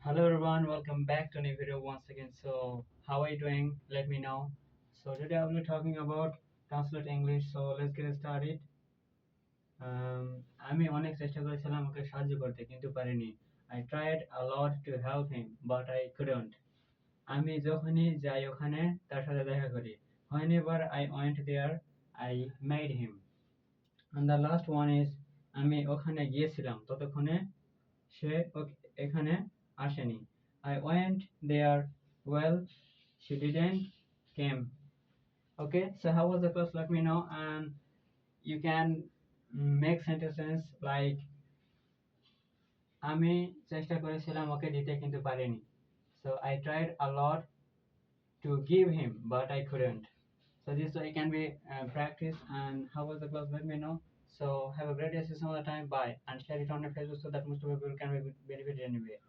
Hello everyone, welcome back to a new video once again. So, how are you doing? Let me know. So, today I'll be talking about translate English. So, let's get started. আমি অনেক চেষ্টা করেছিলাম ওকে সাহায্য করতে কিন্তু পারিনি। I tried a lot to help him, but I couldn't. আমি যখনই যাই ওখানে তার সাথে দেখা করি। Whenever I went there, I made him. And the last one is আমি ওখানে গিয়েছিলাম ততক্ষণে সে এখানে আসেনি। I went there. Well, she didn't came. Okay, so how was the class? Let me know, and you can make sentences like আমি চেষ্টা করেছিলাম ওকে দিতে কিন্তু পারিনি. So I tried a lot to give him, but I couldn't. So this way can be practice. And how was the class? Let me know. So have a great day. See you some other time. Bye, and share it on your Facebook so that most of people can be benefited anyway.